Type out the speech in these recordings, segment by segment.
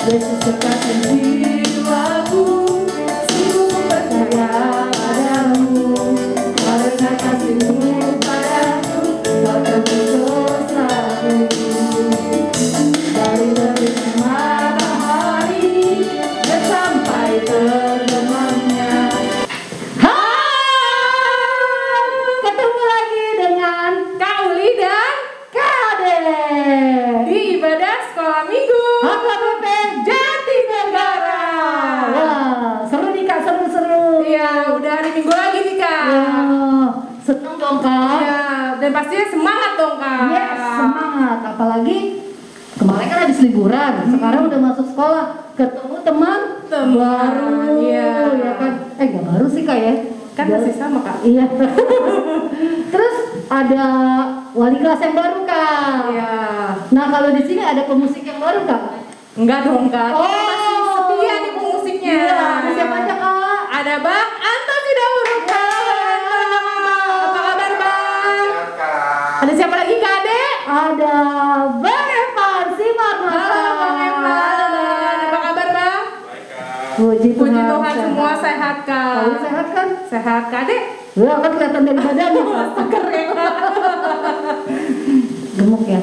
Yesus kekasih jiwaku, sungguh percaya padamu, karena kasih-Mu padaku, Kau tebus dosaku. Dari terbit matahari dan sampai terbenamnya. Ketemu lagi dengan Kak Uli dan Kak Ade di ibadah sekolah minggu HKBP Jatinegara. Wah, seru nih Kak, seru-seru. Iya, udah hari Minggu lagi nih Kak. Wah, seneng dong Kak. Iya, dan pastinya semangat dong Kak. Yes, semangat. Apalagi kemarin kan habis liburan, sekarang udah masuk sekolah, ketemu teman baru. Iya, ya kan? Gak baru sih Kak ya. Kan masih sama Kak. Iya. Terus ada wali kelas yang baru Kak. Iya. Nah kalau di sini ada pemusik yang baru Kak? Enggak dong Kak. Oh, masih setia nih pemusiknya. Iya. Ada siapa aja Kak? Ada Bang Anto Sidauru Kak. Apa kabar Bang? Ada siapa lagi Kak Ade? Ada Bang Evan Simarmata. Halo Bang Evan. Apa kabar Bang? Baik Kak. Puji Tuhan semua sehat Kak. Kamu sehat kan? Sehat Kak Ade? Wah kan kelihatan dari badannya Kak. Seger ya Kak. Gemuk ya.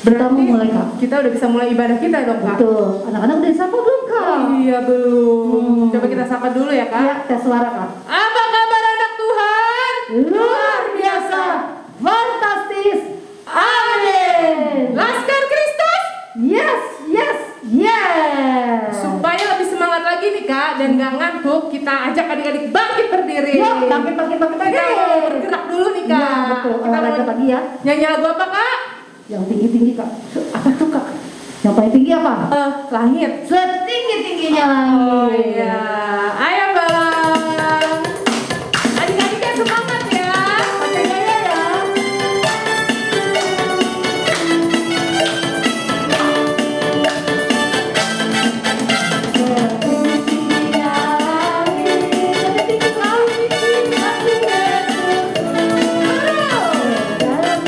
Berarti mulai Kak. Kita udah bisa mulai ibadah kita dong Kak. Betul. Anak-anak udah disapa belum Kak? Iya belum. Coba kita sapa dulu ya Kak. Iya, tes suara Kak. Apa kabar anak Tuhan? Luar biasa, fantastis, amin. Laskar Kristus? Yes, yes, yes. Supaya lebih semangat lagi nih Kak dan gak ngantuk, kita ajak adik-adik bangkit berdiri. Ya, bangkit. Kita mau bergerak dulu nih Kak. Ya, betul. Kita mau lagi ya. Nyanyi lagu apa Kak? Yang tinggi-tinggi Kak. Apa tuh Kak? Yang paling tinggi apa? Langit. Setinggi-tingginya langit. Oh iya. Ayo Bang. Adik-adiknya semangat ya. Pakai gaya ya. Setinggi-tingginya langit, setinggi langit, kasih Yesus. Dalam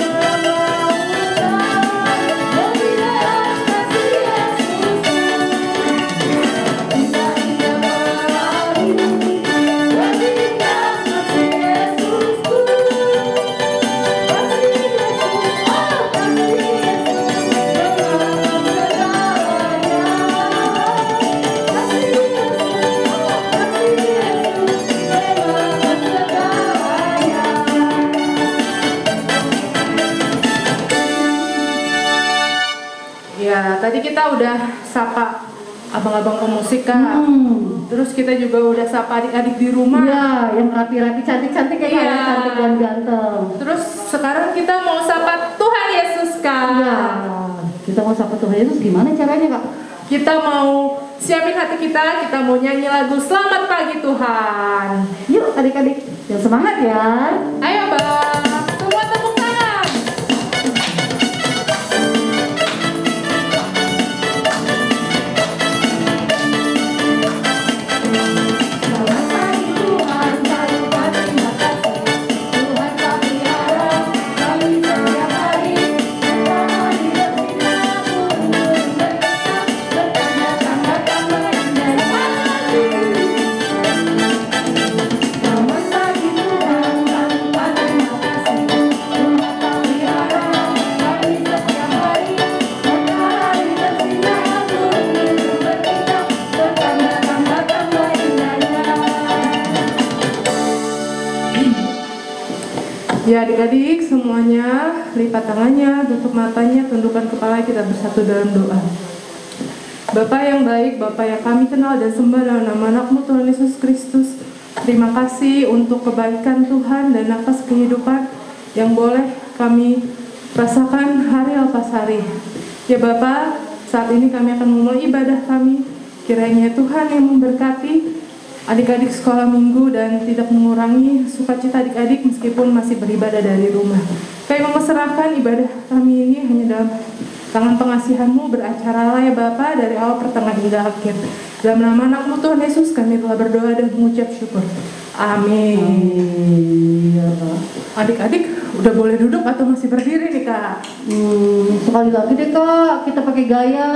ya, tadi kita udah sapa abang-abang pemusik Kak. Terus kita juga udah sapa adik-adik di rumah. Iya, yang rapi-rapi cantik-cantik kayak Iya. cantik dan ganteng. Terus sekarang kita mau sapa Tuhan Yesus Kak. Iya. Kita mau sapa Tuhan Yesus gimana caranya Kak? Kita mau siapin hati kita mau nyanyi lagu Selamat Pagi Tuhan. Yuk adik-adik, yang semangat ya. Ayo Bang, semua tepuk tangan. Selamat pagi Tuhan, kami terima kasih. Tuhan kami harap, kami setiap hari matahari bersinar, burung berkata, bertanda-tanda indah. Selamat pagi Tuhan, kami terima kasih. Tuhan kami harap, kami setiap hari matahari bersinar, burung berkata, bertanda-tanda indahnya. Ya adik-adik semuanya lipat tangannya, tutup matanya, tundukkan kepala, kita bersatu dalam doa. Bapa yang baik, Bapa yang kami kenal dan sembah dalam nama anak-Mu Tuhan Yesus Kristus. Terima kasih untuk kebaikan Tuhan dan nafas kehidupan yang boleh kami rasakan hari lepas hari. Ya Bapa, saat ini kami akan memulai ibadah kami. Kiranya Tuhan yang memberkati adik-adik sekolah minggu dan tidak mengurangi sukacita adik-adik meskipun masih beribadah dari rumah. Kami menyerahkan ibadah kami ini hanya dalam tangan pengasihan-Mu, beracara ya Bapa dari awal pertengahan hingga akhir. Dalam nama anak-Mu Tuhan Yesus kami telah berdoa dan mengucap syukur. Amin. Amin. Ya, Pak. Adik-adik udah boleh duduk atau masih berdiri nih kak? Sekali lagi deh kak, kita pakai gaya.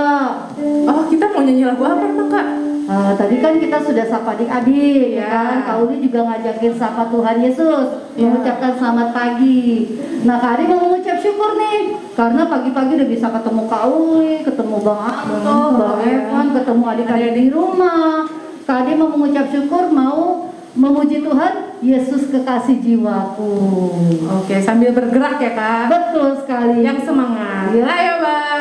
Oh, kita mau nyanyi lagu apa emang kak? Tadi kan kita sudah sapa adik-adik, ya kan? Kak Uli juga ngajakin sapa Tuhan Yesus, mengucapkan selamat pagi. Nah, Kak Ari mau mengucap syukur nih, karena pagi-pagi udah bisa ketemu Kak Uli, ketemu Bang Anto, Bang Evan, ketemu adik-adik di rumah. Kak Ari mau mengucap syukur, mau memuji Tuhan, Yesus kekasih jiwaku. Oke, sambil bergerak ya kak? Betul sekali. Yang semangat. Ya. Ayo bang.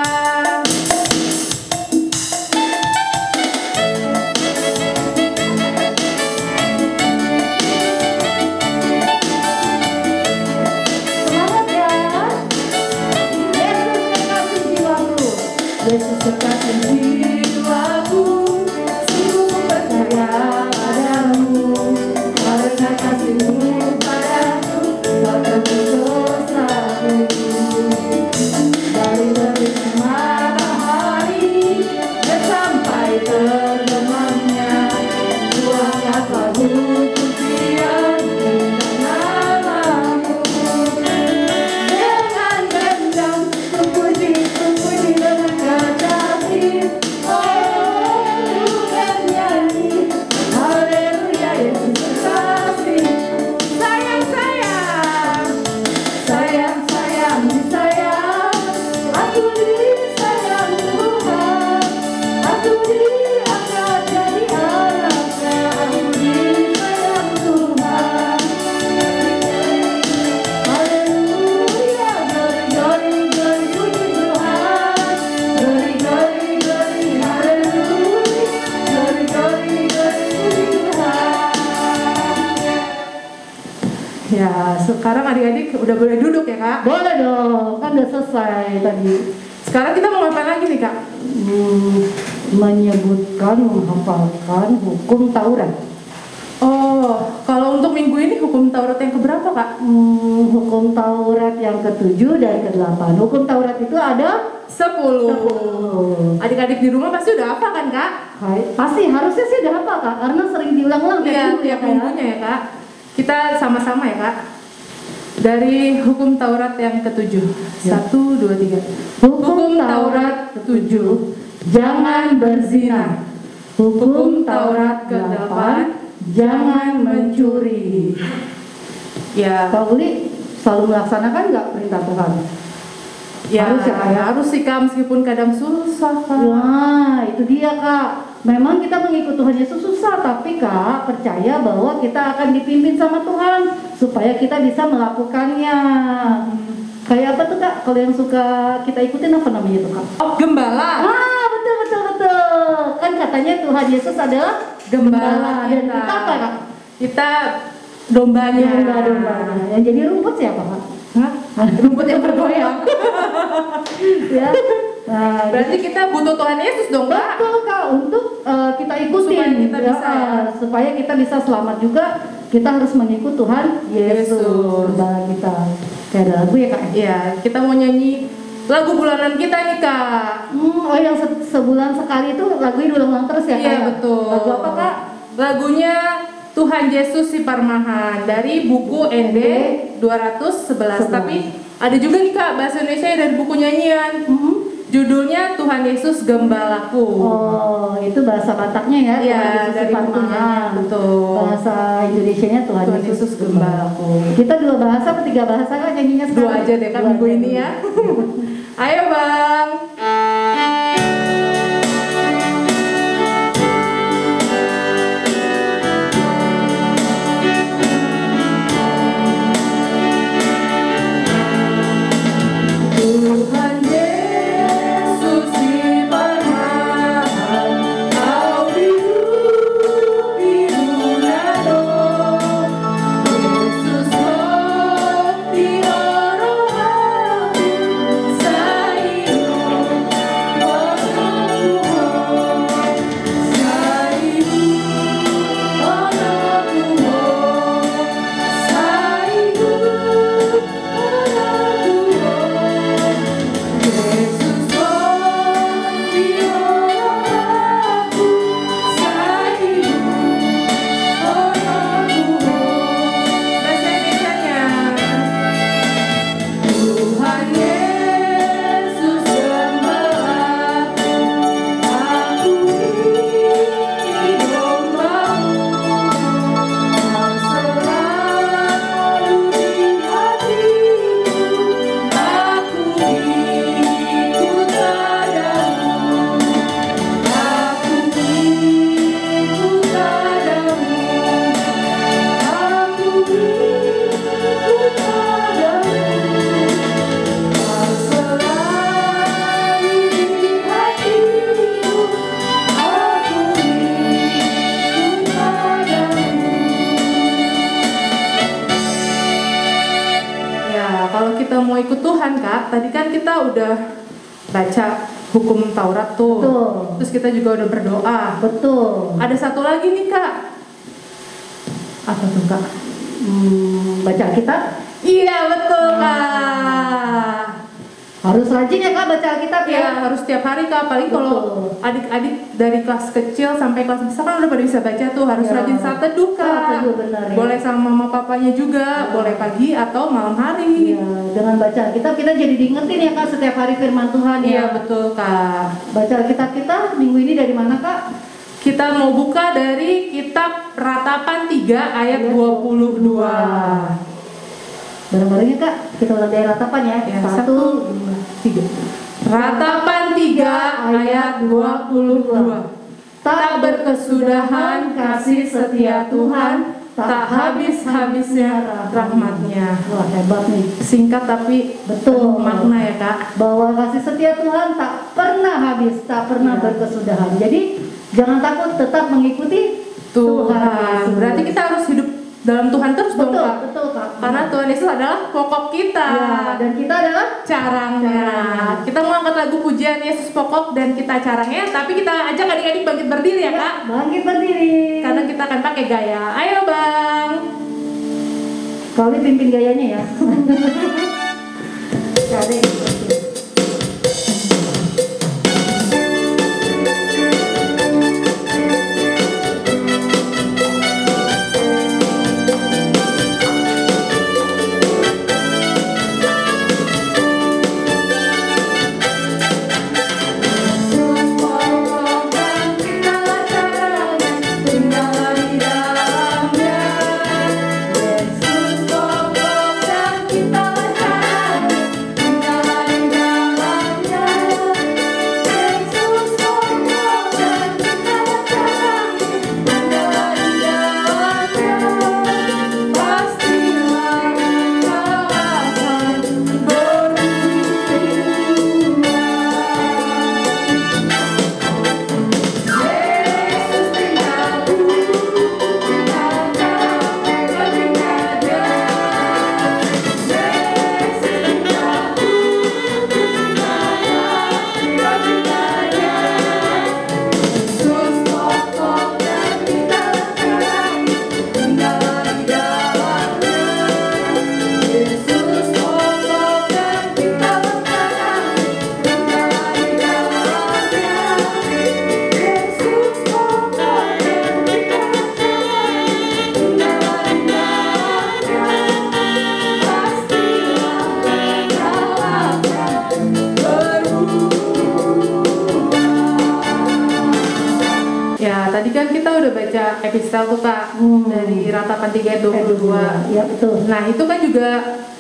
Yesus kekasih jiwaku, sungguh percaya padamu, karena kasih-Mu padaku, Kau tebus dosaku. Dari terbit matahari dan sampai terbenamnya, Tuhan lagu pujian tentang namamu. Dengan gendang kupuji dengan kekasih, oh bukan nyanyi, haleluya Yesus kekasih. Sayang sayang. Sayang, sayang, disayang, aku disayang Tuhan, aku diangkat jadi anaknya, aku disayang Tuhan. Haleluya, glory, glory, glory, puji Tuhan. Glory, glory, glory, haleluya, glory, glory, glory, puji Tuhan. Ya, sekarang adik-adik udah boleh duduk ya kak? Boleh dong, kan udah selesai tadi. Sekarang kita mau ngapain lagi nih kak? Menyebutkan, menghafalkan hukum Taurat. Oh, kalau untuk minggu ini hukum Taurat yang keberapa kak? Hukum Taurat yang ke-7 dan ke-8. Hukum Taurat itu ada 10. Adik-adik di rumah pasti udah hafal kan kak? Pasti, harusnya sih udah hafal kak, karena sering diulang-ulang Iya, tiap minggunya ya kak. Kita sama-sama ya kak. Dari hukum Taurat yang ke-7. 1, 2, 3. Hukum Taurat ke-7, jangan berzina. Hukum Taurat ke-8, jangan mencuri. Ya, Kak Uli selalu melaksanakan nggak perintah Tuhan? ya Harus ya, Kak, ya? harus sih kak, meskipun kadang susah kak. Wah, itu dia kak. Memang kita mengikut Tuhan Yesus susah, tapi kak percaya bahwa kita akan dipimpin sama Tuhan supaya kita bisa melakukannya. Kayak apa tuh kak? Kalau yang suka kita ikutin apa namanya tuh kak? Oh, gembala. Betul betul betul. Kan katanya Tuhan Yesus adalah Gembala Dan kita. kita apa kak? Kita dombanya. Domba-dombanya. Yang jadi rumput siapa kak? Hah? Rumput yang bergoyang. Ya. Nah, Berarti kita butuh Tuhan Yesus dong kak. betul kak, untuk kita ikutin Supaya kita bisa, ya. supaya kita bisa selamat juga, kita harus mengikut Tuhan Yesus Gembala kita. Kayak ada lagu ya kak? Iya, kita mau nyanyi lagu bulanan kita nih kak. Oh yang sebulan sekali itu lagunya diulang-ulang terus ya kak? Iya ya? betul. Lagu apa kak? Lagunya Tuhan Yesus si Parmahan dari buku ND 211. Tapi ada juga nih kak bahasa Indonesia dari buku nyanyian. Judulnya Tuhan Yesus Gembalaku. Oh, itu bahasa Bataknya ya? Iya, Tuhan Yesus dari si buku Parmahan. nyanyian, betul. Bahasa Indonesianya Tuhan Yesus Gembalaku. Kita 2 bahasa atau 3 bahasa kak nyanyinya sekarang? 2 aja deh kak minggu ini ya. Ayo bang. Tuhan Yesus si Parmahan, kau hidup di dunia. Yesus di orang-orang sayang. kita mau ikut Tuhan Kak, tadi kan kita udah baca hukum Taurat tuh. Betul. Terus kita juga udah berdoa. Betul. Ada satu lagi nih Kak. Apa tuh Kak? Baca Alkitab. Iya betul Kak. Harus rajin ya Kak baca Alkitab ya. Iya harus tiap hari Kak. Paling kalau Betul. adik-adik dari kelas kecil sampai kelas besar kan udah pada bisa baca tuh. Harus Ya. rajin saat teduh Kak. Saat teduh, benar, ya. Boleh sama mama papanya juga. Boleh pagi atau malam hari. Iya, dengan baca Alkitab kita jadi diingetin ya Kak setiap hari firman Tuhan ya. Iya betul Kak. Baca Alkitab kita minggu ini dari mana Kak? Kita mau buka dari kitab Ratapan 3 ayat 22. Bareng-barengnya Kak, kita ulang dari ratapan ya. Ya, 1, 2, 3. Ratapan 3 ayat 22. Tak berkesudahan kasih setia Tuhan, tak habis-habisnya rahmatnya. Wah hebat nih. Singkat tapi Betul. makna ya Kak. Bahwa kasih setia Tuhan tak pernah habis, tak pernah Ya. berkesudahan. Jadi jangan takut, tetap mengikuti Tuhan. Yesus. Berarti kita harus hidup dalam Tuhan terus dong betul, Kak. betul Kak. Karena Tuhan Yesus adalah pokok kita. Ya, dan kita adalah Carangnya. Kita mau angkat lagu pujian Yesus pokok dan kita carangnya, tapi kita ajak adik-adik bangkit berdiri ya Kak. bangkit berdiri. Karena kita akan pakai gaya. Ayo Bang. Kali pimpin gayanya ya. Cari. Ya, tadi kan kita udah baca epistel tuh Kak, dari Ratapan 3 ayat 22. Ya betul. Nah, itu kan juga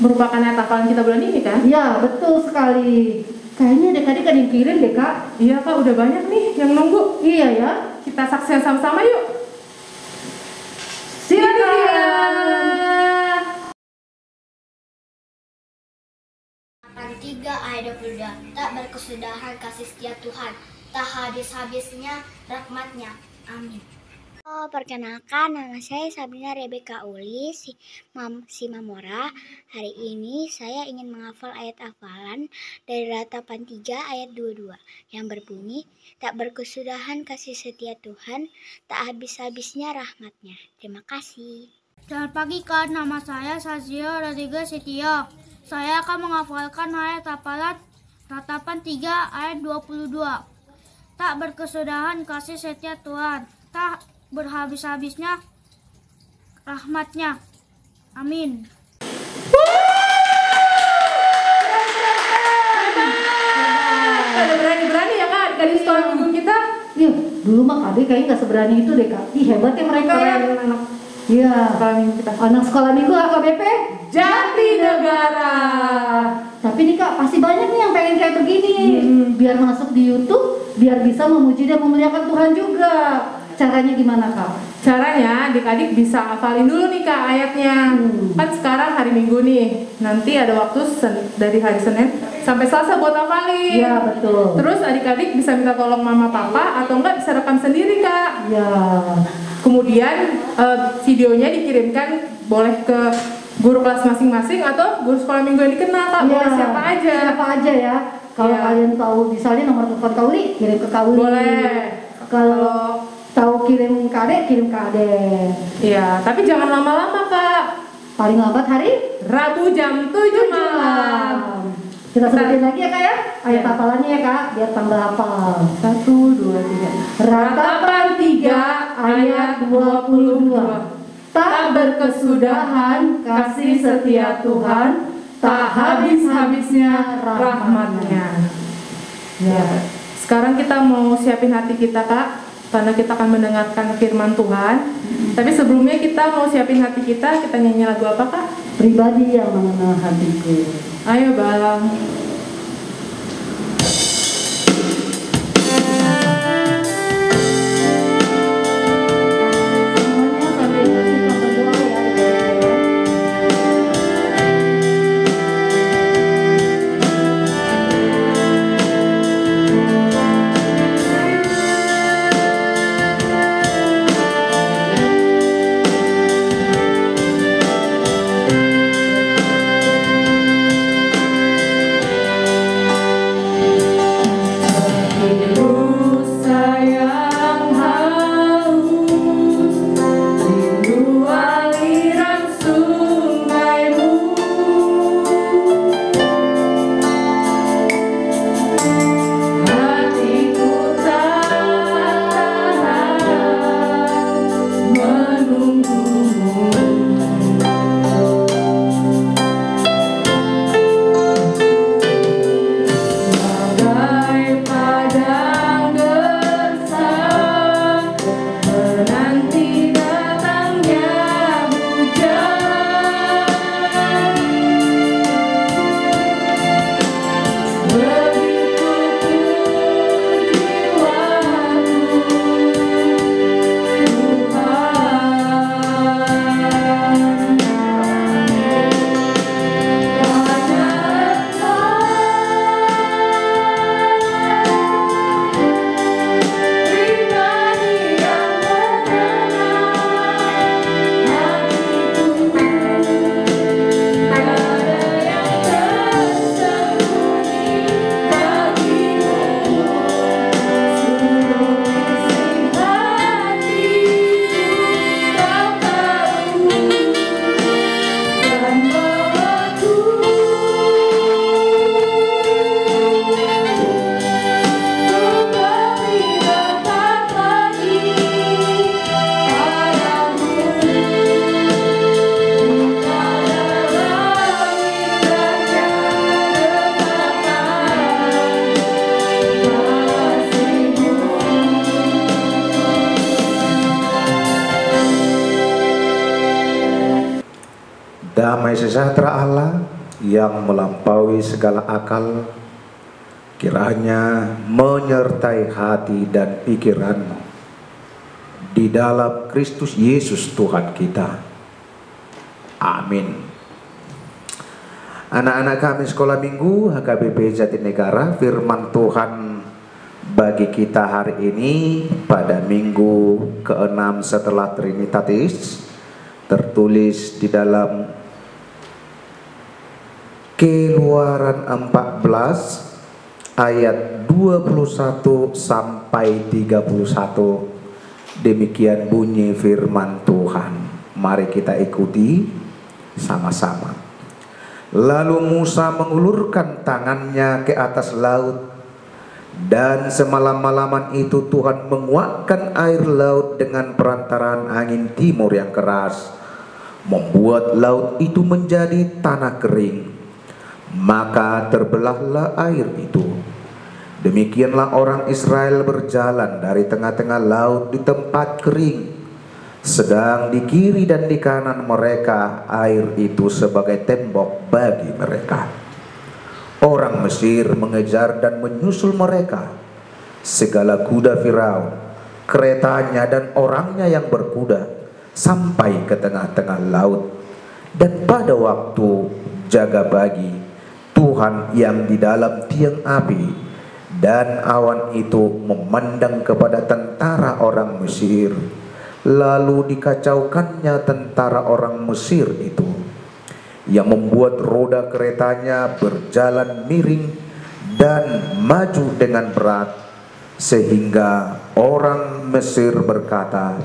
merupakan ayat hafalan kita bulan ini kan? Ya betul sekali. Kayaknya adik-adik ada yang kirim deh Kak. Iya Kak, udah banyak nih yang nunggu. Iya ya. Kita saksikan sama-sama yuk. Silakan. 3 ayat 22. Tak berkesudahan kasih setia Tuhan, tak habis-habisnya rahmatnya. Amin. Perkenalkan, nama saya Sabrina Rebecca Uli, si Mamora. Hari ini saya ingin menghafal ayat hafalan dari Ratapan 3 ayat 22 yang berbunyi, tak berkesudahan kasih setia Tuhan, tak habis-habisnya rahmatnya. Terima kasih. Selamat pagi Kak, nama saya Sazio Rodriguez Setio. Saya akan menghafalkan ayat hafalan Ratapan 3 ayat 22. Tak berkesudahan kasih setia Tuhan, tak berhabis-habisnya rahmatnya. Amin. Ada berani-berani ya Kak, dari sekolah minggu kita. Iya, dulu mah adik kayaknya nggak seberani itu deh Kak. Ih hebat ya mereka ya. Keren anak Iya. sekolah minggu kita. Anak sekolah minggu AKBP. Jatinegara. Tapi nih Kak, pasti banyak nih yang pengen kayak begini. Biar masuk di YouTube, biar bisa memuji dan memuliakan Tuhan juga. Caranya gimana Kak? Caranya adik-adik bisa hafalin dulu nih Kak ayatnya. Kan sekarang hari Minggu nih. Nanti ada waktu dari hari Senin sampai Selasa buat hafalin. Iya betul. Terus adik-adik bisa minta tolong mama papa atau enggak bisa rekam sendiri Kak. Ya. Kemudian videonya dikirimkan boleh ke guru kelas masing-masing atau guru sekolah minggu yang dikenal Kak, boleh siapa aja. Siapa aja ya. Kalau kalian tahu misalnya nomor telepon Kak Uli, kirim ke Kak Uli. Boleh. Kalau tahu kirim ke Ade, kirim ke Ade. Iya, tapi jangan lama-lama Kak. Paling lambat hari Rabu jam 7 malam. Kita sebutin lagi ya Kak ya. Ayat hafalannya ya Kak, biar tambah hafal. 1, 2, 3. Ratapan 3 ayat 22. Tak berkesudahan kasih setia Tuhan, tak habis-habisnya rahmat-Nya. Ya. Sekarang kita mau siapin hati kita Kak, karena kita akan mendengarkan firman Tuhan. Tapi sebelumnya kita mau siapin hati kita nyanyi lagu apa Kak? Pribadi yang mengenal hatiku. Ayo Bang. Semuanya sambil kita berdoa ya. Damai sejahtera Allah yang melampaui segala akal, kiranya menyertai hati dan pikiranmu di dalam Kristus Yesus Tuhan kita. Amin. Anak-anak kami sekolah minggu HKBP Jatinegara, firman Tuhan bagi kita hari ini pada minggu ke-6 setelah Trinitatis tertulis di dalam Keluaran 14 ayat 21 sampai 31. Demikian bunyi firman Tuhan. Mari kita ikuti sama-sama. Lalu Musa mengulurkan tangannya ke atas laut, dan semalam-malaman itu Tuhan menguakkan air laut dengan perantaraan angin timur yang keras, membuat laut itu menjadi tanah kering. Maka terbelahlah air itu. Demikianlah orang Israel berjalan dari tengah-tengah laut di tempat kering, sedang di kiri dan di kanan mereka air itu sebagai tembok bagi mereka. Orang Mesir mengejar dan menyusul mereka. Segala kuda Firaun, keretanya dan orangnya yang berkuda sampai ke tengah-tengah laut. Dan pada waktu jaga bagi, Tuhan yang di dalam tiang api dan awan itu memandang kepada tentara orang Mesir, lalu dikacaukannya tentara orang Mesir itu. yang membuat roda keretanya berjalan miring dan maju dengan berat, sehingga orang Mesir berkata,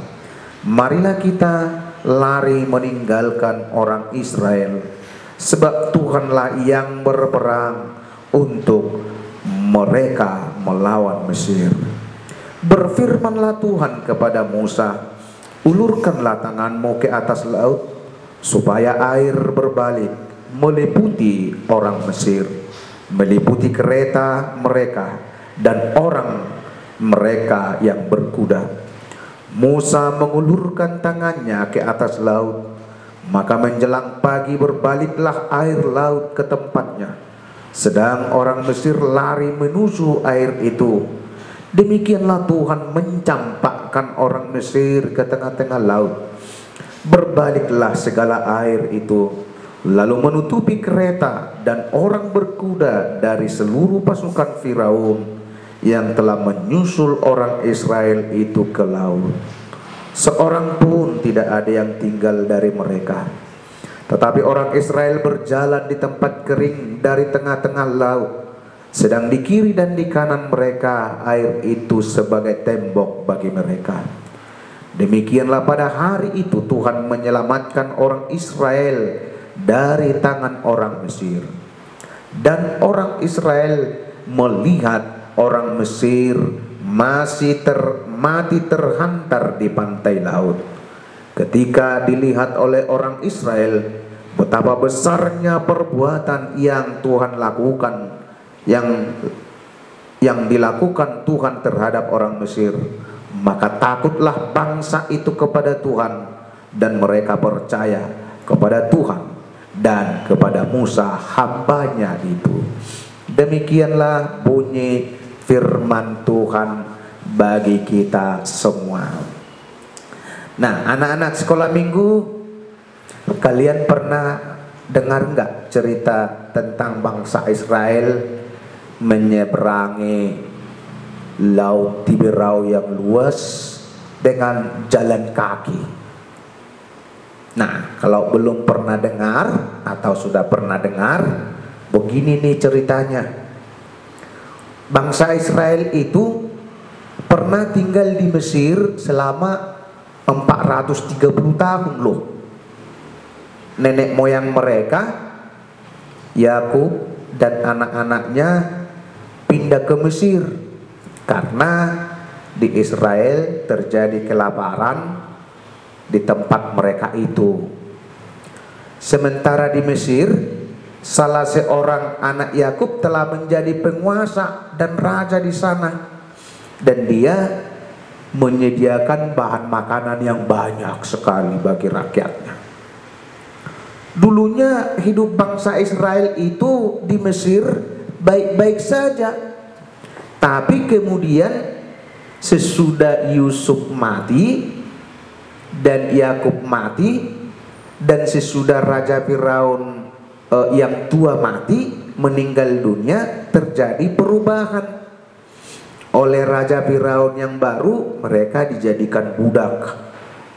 marilah kita lari meninggalkan orang Israel, sebab Tuhanlah yang berperang untuk mereka melawan Mesir. Berfirmanlah Tuhan kepada Musa, ulurkanlah tanganmu ke atas laut, supaya air berbalik meliputi orang Mesir, meliputi kereta mereka dan orang mereka yang berkuda. Musa mengulurkan tangannya ke atas laut, maka menjelang pagi berbaliklah air laut ke tempatnya, sedang orang Mesir lari menuju air itu. Demikianlah Tuhan mencampakkan orang Mesir ke tengah-tengah laut. Berbaliklah segala air itu, lalu menutupi kereta dan orang berkuda dari seluruh pasukan Firaun yang telah menyusul orang Israel itu ke laut. Seorang pun tidak ada yang tinggal dari mereka. Tetapi orang Israel berjalan di tempat kering dari tengah-tengah laut, sedang di kiri dan di kanan mereka air itu sebagai tembok bagi mereka. Demikianlah pada hari itu Tuhan menyelamatkan orang Israel dari tangan orang Mesir. Dan orang Israel melihat orang Mesir masih mati terhantar di pantai laut. Ketika dilihat oleh orang Israel betapa besarnya perbuatan yang Tuhan lakukan, yang dilakukan Tuhan terhadap orang Mesir, maka takutlah bangsa itu kepada Tuhan, dan mereka percaya kepada Tuhan dan kepada Musa hambanya itu. Demikianlah bunyi firman Tuhan bagi kita semua. Nah, anak-anak sekolah minggu, kalian pernah dengar nggak cerita tentang bangsa Israel menyeberangi laut Tiberau yang luas dengan jalan kaki? Nah, kalau belum pernah dengar atau sudah pernah dengar, begini nih ceritanya. Bangsa Israel itu pernah tinggal di Mesir selama 430 tahun loh. Nenek moyang mereka, Yakub dan anak-anaknya pindah ke Mesir karena di Israel terjadi kelaparan di tempat mereka itu. Sementara di Mesir, salah seorang anak Yakub telah menjadi penguasa dan raja di sana, dan dia menyediakan bahan makanan yang banyak sekali bagi rakyatnya. Dulunya hidup bangsa Israel itu di Mesir baik-baik saja, tapi kemudian sesudah Yusuf mati dan Yakub mati, dan sesudah Raja Firaun yang tua mati, meninggal dunia, terjadi perubahan. Oleh Raja Firaun yang baru, mereka dijadikan budak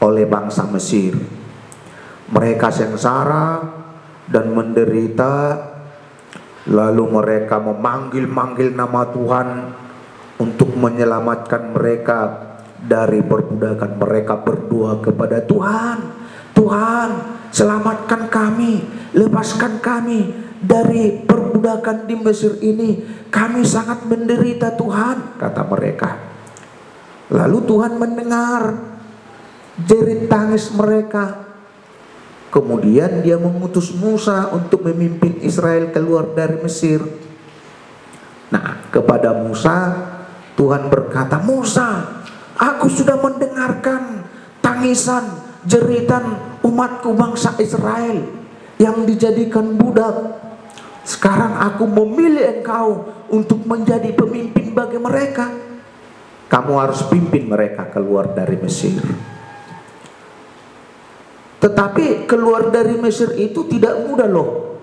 oleh bangsa Mesir. Mereka sengsara dan menderita, lalu mereka memanggil-manggil nama Tuhan untuk menyelamatkan mereka dari perbudakan. Mereka berdoa kepada Tuhan, Tuhan selamatkan kami, lepaskan kami dari perbudakan di Mesir ini. Kami sangat menderita Tuhan, kata mereka. Lalu Tuhan mendengar jerit tangis mereka. Kemudian dia mengutus Musa untuk memimpin Israel keluar dari Mesir. Nah, kepada Musa Tuhan berkata, Musa, aku sudah mendengarkan tangisan, jeritan umatku bangsa Israel yang dijadikan budak. Sekarang aku memilih engkau untuk menjadi pemimpin bagi mereka. Kamu harus pimpin mereka keluar dari Mesir. Tetapi keluar dari Mesir itu tidak mudah loh.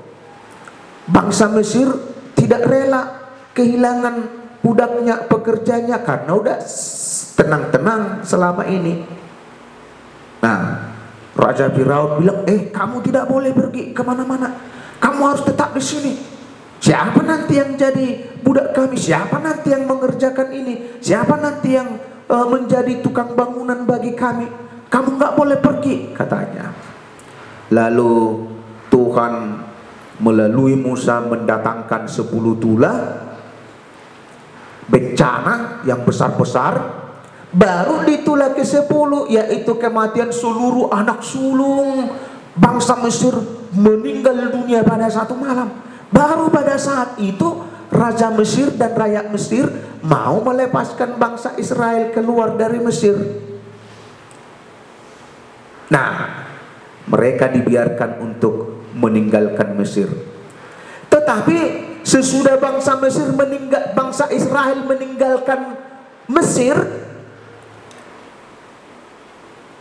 Bangsa Mesir tidak rela kehilangan budaknya, pekerjanya, karena udah tenang-tenang selama ini. Nah, Raja Firaun bilang, kamu tidak boleh pergi kemana-mana, kamu harus tetap di sini. Siapa nanti yang jadi budak kami? Siapa nanti yang mengerjakan ini? Siapa nanti yang menjadi tukang bangunan bagi kami? Kamu nggak boleh pergi, katanya. Lalu Tuhan melalui Musa mendatangkan 10 tulah bencana yang besar-besar. Baru di tulah ke-10, yaitu kematian seluruh anak sulung bangsa Mesir meninggal dunia pada satu malam. Baru pada saat itu Raja Mesir dan rakyat Mesir mau melepaskan bangsa Israel keluar dari Mesir. Nah, mereka dibiarkan untuk meninggalkan Mesir. Tetapi sesudah bangsa Israel meninggalkan Mesir,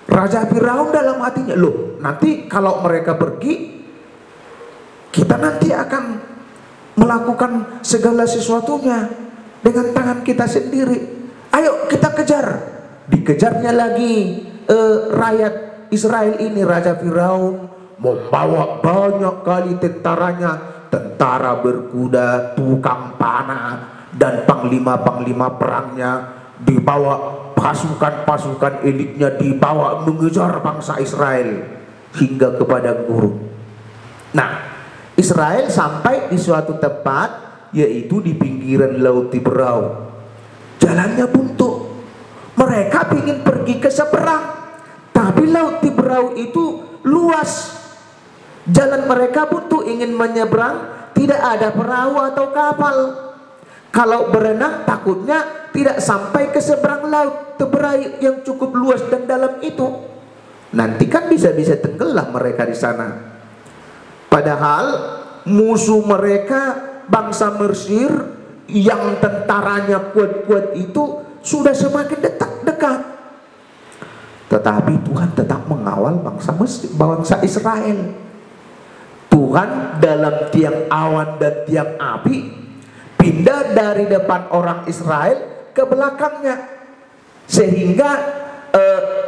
Raja Firaun dalam hatinya, loh, nanti kalau mereka pergi, kita nanti akan melakukan segala sesuatunya dengan tangan kita sendiri. Ayo kita kejar. Dikejarnya lagi rakyat Israel ini. Raja Firaun membawa banyak kali tentaranya, tentara berkuda, tukang panah, dan panglima-panglima perangnya, dibawa pasukan-pasukan elitnya, dibawa mengejar bangsa Israel hingga ke padang gurun. Nah, Israel sampai di suatu tempat, yaitu di pinggiran Laut Tiberau. Jalannya buntu. Mereka ingin pergi ke seberang, tapi Laut Tiberau itu luas. Jalan mereka buntu, ingin menyeberang, tidak ada perahu atau kapal. Kalau berenang takutnya tidak sampai ke seberang Laut Tiberau yang cukup luas dan dalam itu. Nanti kan bisa-bisa tenggelam mereka di sana. Padahal musuh mereka bangsa Mesir yang tentaranya kuat-kuat itu sudah semakin dekat. Tetapi Tuhan tetap mengawal bangsa Israel. Tuhan dalam tiang awan dan tiang api pindah dari depan orang Israel ke belakangnya, sehingga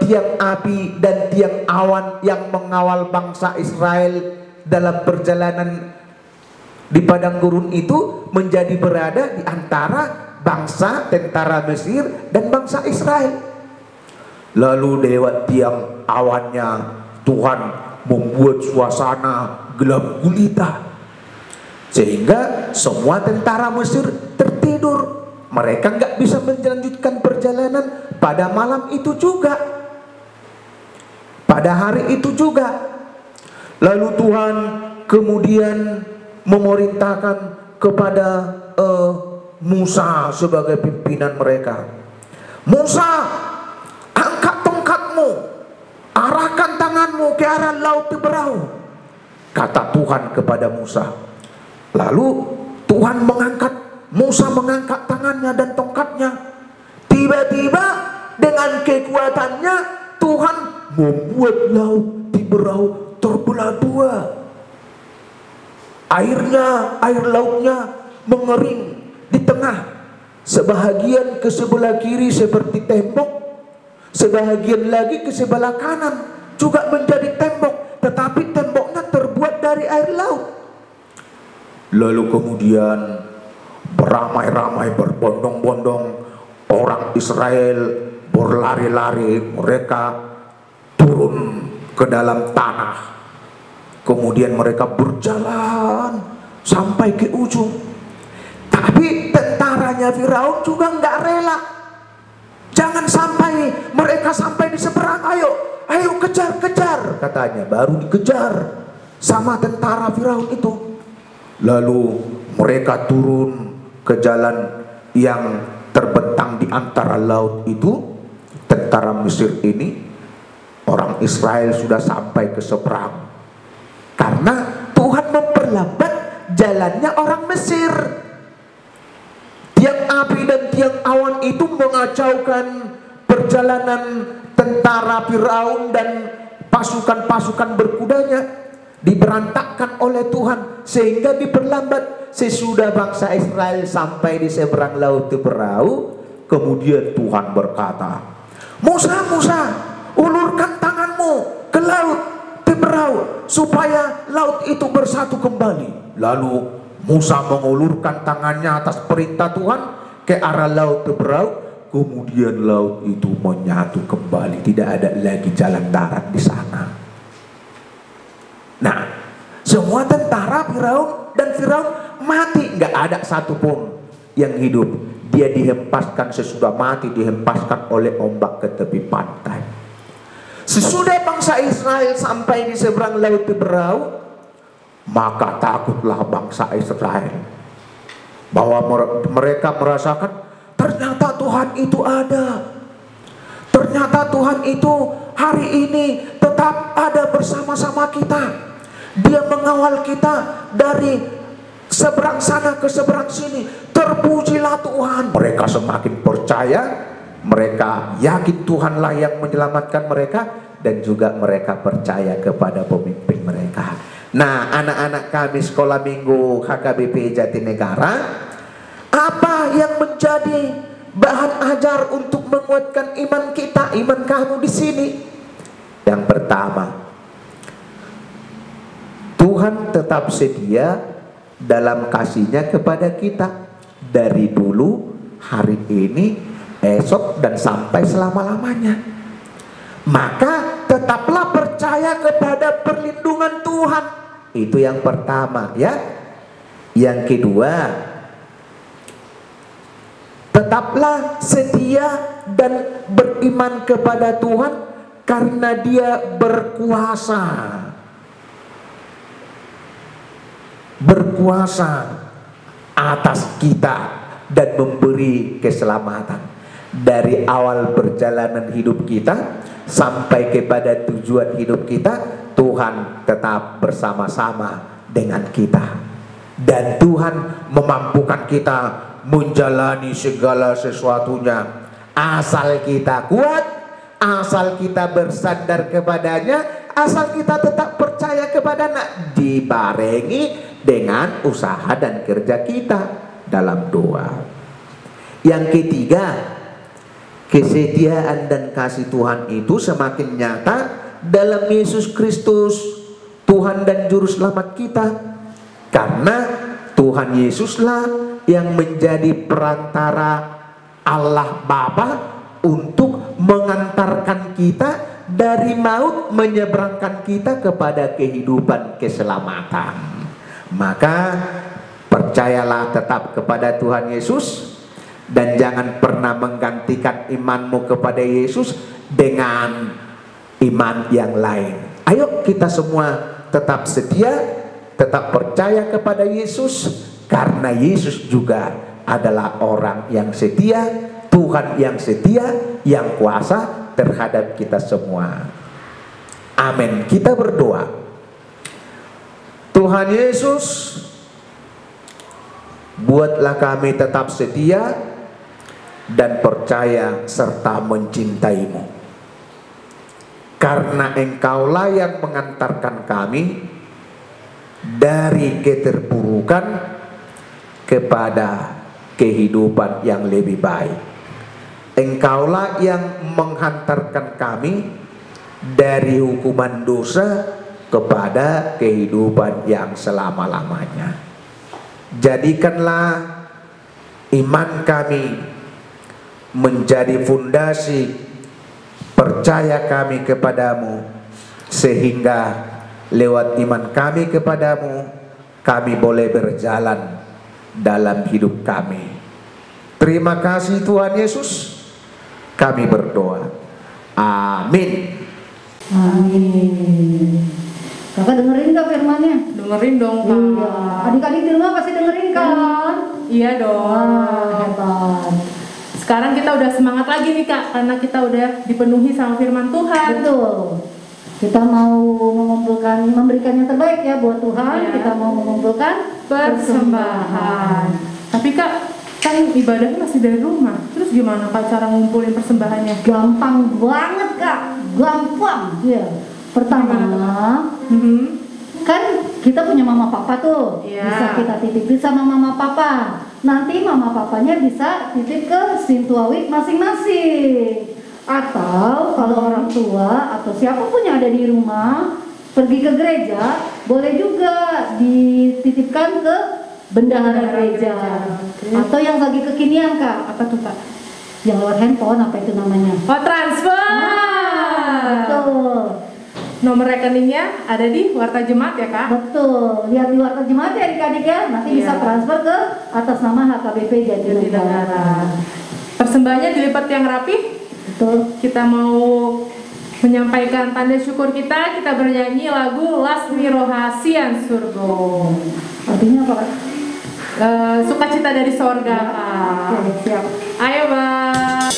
tiang api dan tiang awan yang mengawal bangsa Israel dalam perjalanan di padang gurun itu menjadi berada di antara bangsa tentara Mesir dan bangsa Israel. Lalu lewat tiang awannya Tuhan membuat suasana gelap gulita, sehingga semua tentara Mesir tertidur. Mereka nggak bisa melanjutkan perjalanan pada malam itu juga, pada hari itu juga. Lalu Tuhan kemudian memerintahkan kepada Musa sebagai pimpinan mereka. Musa, angkat tongkatmu, arahkan tanganmu ke arah Laut Tiberau, kata Tuhan kepada Musa. Lalu Musa mengangkat tangannya dan tongkatnya. Tiba-tiba dengan kekuatannya Tuhan membuat Laut Tiberau terbelah dua. Air lautnya mengering di tengah. Sebahagian ke sebelah kiri seperti tembok, sebahagian lagi ke sebelah kanan juga menjadi tembok, tetapi temboknya terbuat dari air laut. Lalu kemudian beramai-ramai, berbondong-bondong orang Israel berlari-lari, mereka turun ke dalam tanah. Kemudian mereka berjalan sampai ke ujung. Tapi tentaranya Firaun juga nggak rela. Jangan sampai mereka sampai di seberang, ayo kejar, katanya. Baru dikejar sama tentara Firaun itu. Lalu mereka turun ke jalan yang terbentang di antara laut itu. Tentara Mesir ini, orang Israel sudah sampai ke seberang. Karena Tuhan memperlambat jalannya orang Mesir. Tiang api dan tiang awan itu mengacaukan perjalanan tentara Firaun dan pasukan-pasukan berkudanya. Diberantakkan oleh Tuhan sehingga diperlambat. Sesudah bangsa Israel sampai di seberang Laut Tiberau, kemudian Tuhan berkata, Musa, ulurkan tanganmu ke laut. berau supaya laut itu bersatu kembali. Lalu Musa mengulurkan tangannya atas perintah Tuhan ke arah laut berau. Kemudian laut itu menyatu kembali, tidak ada lagi jalan darat di sana. Nah, semua tentara Firaun dan Firaun mati, nggak ada satupun yang hidup. Dia dihempaskan, sesudah mati dihempaskan oleh ombak ke tepi pantai. Sesudah bangsa Israel sampai di seberang laut berau, maka takutlah bangsa Israel, bahwa mereka merasakan ternyata Tuhan itu ada. Ternyata Tuhan itu hari ini tetap ada bersama-sama kita. Dia mengawal kita dari seberang sana ke seberang sini. Terpujilah Tuhan. Mereka semakin percaya, mereka yakin Tuhanlah yang menyelamatkan mereka, dan juga mereka percaya kepada pemimpin mereka. Nah, anak-anak kami sekolah minggu HKBP Jatinegara, apa yang menjadi bahan ajar untuk menguatkan iman kita, iman kamu di sini? Yang pertama, Tuhan tetap setia dalam kasih-Nya kepada kita dari dulu, hari ini, esok, dan sampai selama-lamanya. Maka tetaplah percaya kepada perlindungan Tuhan. Itu yang pertama, ya. Yang kedua, tetaplah setia dan beriman kepada Tuhan karena Dia berkuasa. Berkuasa atas kita dan memberi keselamatan. Dari awal perjalanan hidup kita sampai kepada tujuan hidup kita, Tuhan tetap bersama-sama dengan kita. Dan Tuhan memampukan kita menjalani segala sesuatunya. Asal kita kuat, asal kita bersandar kepadanya, asal kita tetap percaya kepadanya, dibarengi dengan usaha dan kerja kita dalam doa. Yang ketiga, kesetiaan dan kasih Tuhan itu semakin nyata dalam Yesus Kristus, Tuhan dan Juru Selamat kita. Karena Tuhan Yesuslah yang menjadi perantara Allah Bapa untuk mengantarkan kita dari maut, menyeberangkan kita kepada kehidupan keselamatan. Maka percayalah tetap kepada Tuhan Yesus, dan jangan pernah menggantikan imanmu kepada Yesus dengan iman yang lain. Ayo kita semua tetap setia, tetap percaya kepada Yesus, karena Yesus juga adalah orang yang setia, Tuhan yang setia, yang kuasa terhadap kita semua. Amin. Kita berdoa. Tuhan Yesus, buatlah kami tetap setia dan percaya serta mencintai-Mu, karena Engkaulah yang mengantarkan kami dari keterpurukan kepada kehidupan yang lebih baik. Engkaulah yang menghantarkan kami dari hukuman dosa kepada kehidupan yang selama-lamanya. Jadikanlah iman kami menjadi fondasi percaya kami kepadamu, sehingga lewat iman kami kepadamu, kami boleh berjalan dalam hidup kami. Terima kasih Tuhan Yesus, kami berdoa. Amin. Amin. Kakak dengerin gak firmannya? Dengerin dong, Kak. Iya. Adik-adik di rumah pasti dengerin kan? Iya dong. Hebat. Sekarang kita udah semangat lagi nih, Kak, karena kita udah dipenuhi sama firman Tuhan. Betul. Kita mau mengumpulkan, memberikan yang terbaik ya buat Tuhan. Ya. Kita mau mengumpulkan Persembahan. Tapi Kak, kan ibadahnya masih dari rumah. Terus gimana Kak cara ngumpulin persembahannya? Gampang banget Kak. Gampang. Ya. Pertama, kan kita punya mama papa tuh. Ya. Bisa kita titipin sama mama papa. Nanti mama papanya bisa titip ke Sintuawik masing-masing. Atau kalau orang tua atau siapapun yang ada di rumah, pergi ke gereja, boleh juga dititipkan ke bendahara gereja. Oke. Atau yang lagi kekinian Kak, Apa tuh Pak? yang lewat handphone, apa itu namanya? Oh, transfer. Betul. Nomor rekeningnya ada di Warta Jemaat ya Kak? Betul, lihat di Warta Jemaat ya adik-adik ya, nanti bisa Iya. transfer ke atas nama HKBP Jatinegara. Persembahannya dilipat yang rapi. Betul. Kita mau menyampaikan tanda syukur kita bernyanyi lagu Lasmi Rohasian Surgo. Artinya apa Kak? Sukacita dari sorga Kak. Oke, siap. Ayo Bang.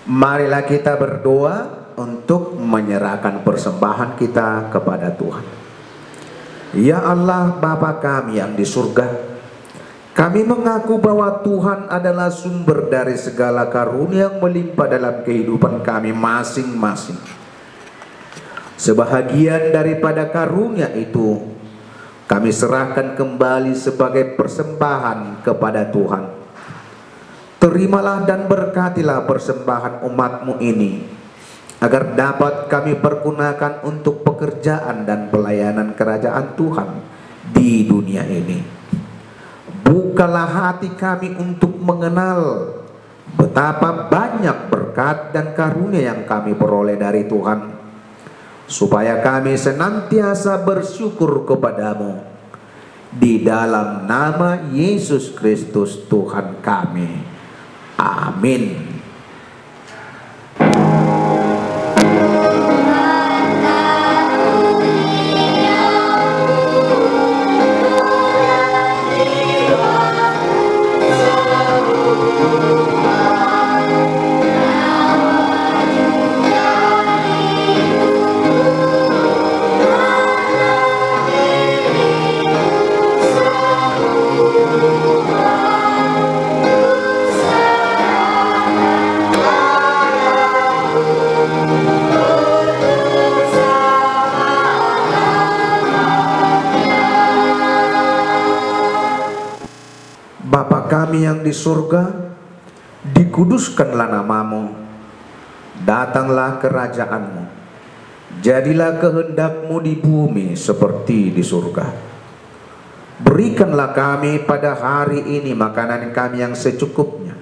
Marilah kita berdoa untuk menyerahkan persembahan kita kepada Tuhan. Ya Allah Bapa kami yang di surga, kami mengaku bahwa Tuhan adalah sumber dari segala karunia yang melimpah dalam kehidupan kami masing-masing. Sebahagian daripada karunia itu kami serahkan kembali sebagai persembahan kepada Tuhan. Terimalah dan berkatilah persembahan umat-Mu ini, agar dapat kami pergunakan untuk pekerjaan dan pelayanan kerajaan Tuhan di dunia ini. Bukalah hati kami untuk mengenal betapa banyak berkat dan karunia yang kami peroleh dari Tuhan. supaya kami senantiasa bersyukur kepadamu. Di dalam nama Yesus Kristus Tuhan kami. Amin. Bapa kami yang di surga, dikuduskanlah namamu, datanglah kerajaanmu, jadilah kehendakmu di bumi seperti di surga. Berikanlah kami pada hari ini makanan kami yang secukupnya,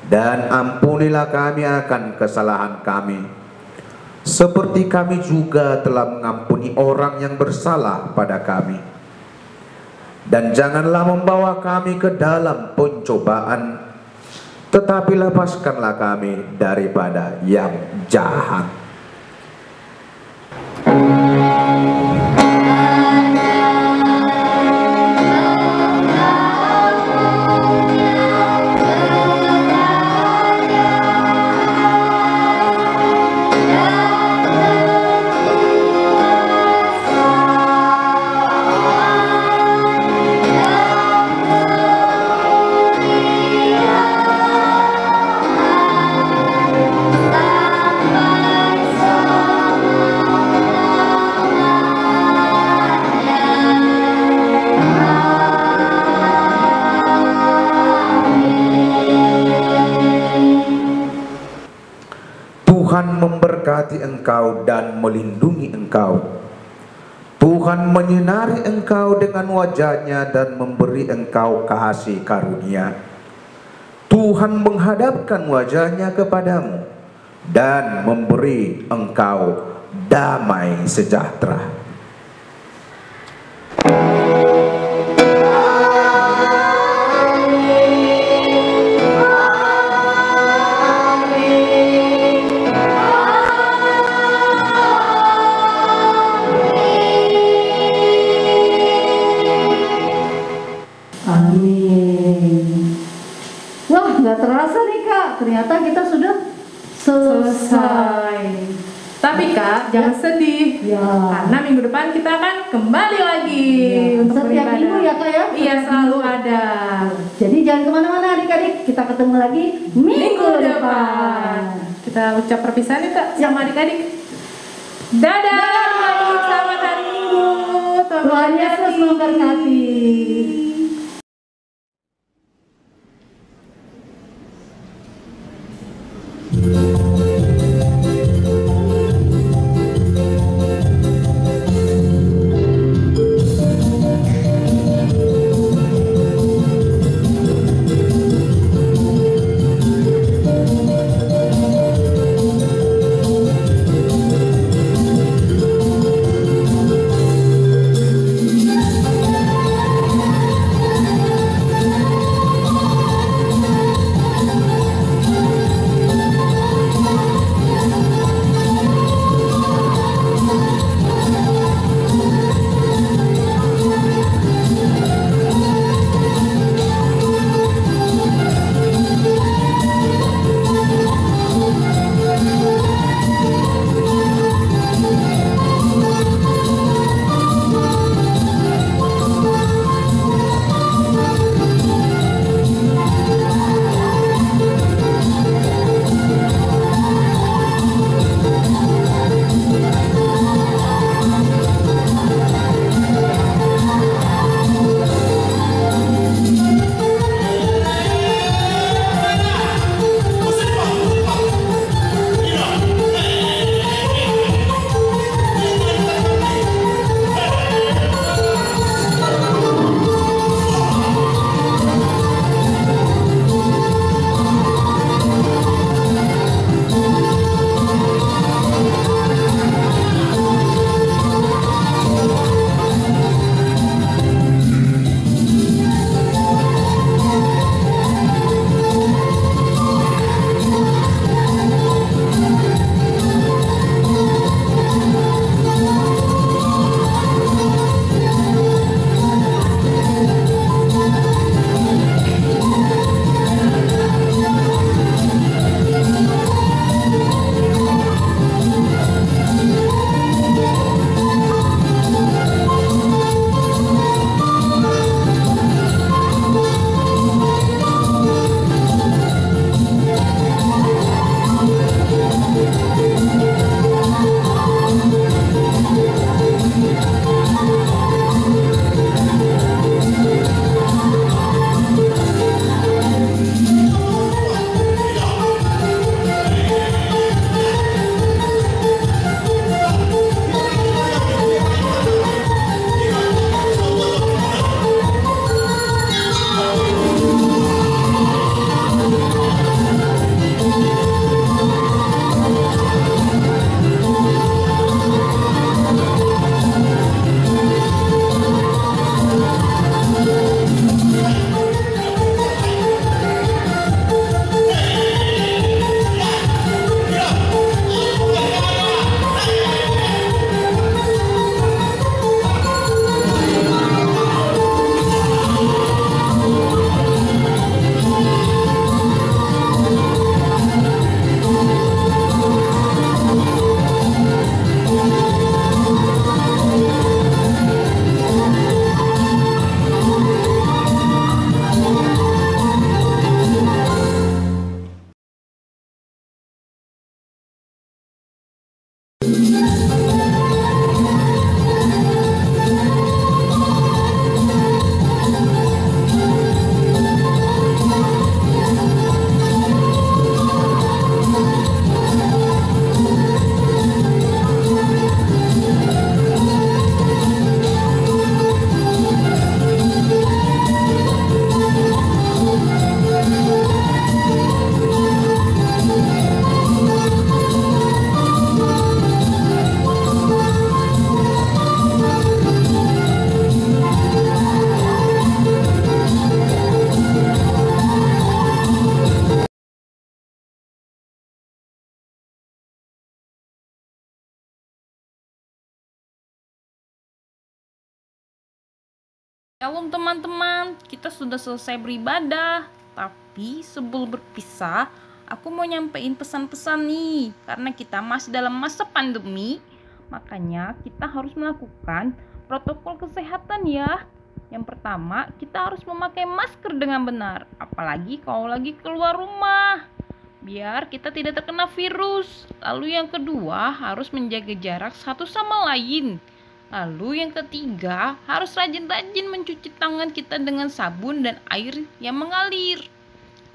dan ampunilah kami akan kesalahan kami, seperti kami juga telah mengampuni orang yang bersalah pada kami. Dan janganlah membawa kami ke dalam pencobaan, tetapi lepaskanlah kami daripada yang jahat. Tuhan memberkati engkau dan melindungi engkau. Tuhan menyinari engkau dengan wajahnya dan memberi engkau kasih karunia. Tuhan menghadapkan wajahnya kepadamu dan memberi engkau damai sejahtera. Terasa nih Kak, ternyata kita sudah selesai. Tapi Kak, jangan sedih. Ya. Karena minggu depan kita akan kembali lagi untuk setiap beribadah. minggu ya Kak ya? Iya, selalu ada. Jadi jangan kemana-mana adik-adik, kita ketemu lagi minggu depan. Kita ucap perpisahan ya Kak sama adik-adik. Dadah, adik-adik, selamat hari Minggu. Tuhan Yesus memberkati. Shalom teman-teman, kita sudah selesai beribadah. Tapi sebelum berpisah, aku mau nyampein pesan-pesan nih. Karena kita masih dalam masa pandemi, makanya kita harus melakukan protokol kesehatan ya. Yang pertama, kita harus memakai masker dengan benar. Apalagi kalau lagi keluar rumah, biar kita tidak terkena virus. Lalu yang kedua, harus menjaga jarak satu sama lain. Lalu yang ketiga, harus rajin-rajin mencuci tangan kita dengan sabun dan air yang mengalir.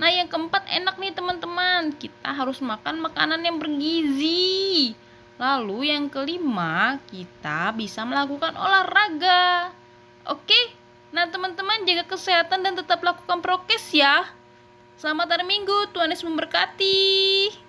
Nah, yang keempat enak nih teman-teman, kita harus makan makanan yang bergizi. Lalu yang kelima, kita bisa melakukan olahraga. Oke, nah teman-teman jaga kesehatan dan tetap lakukan prokes ya. Selamat hari Minggu, Tuhan Yesus memberkati.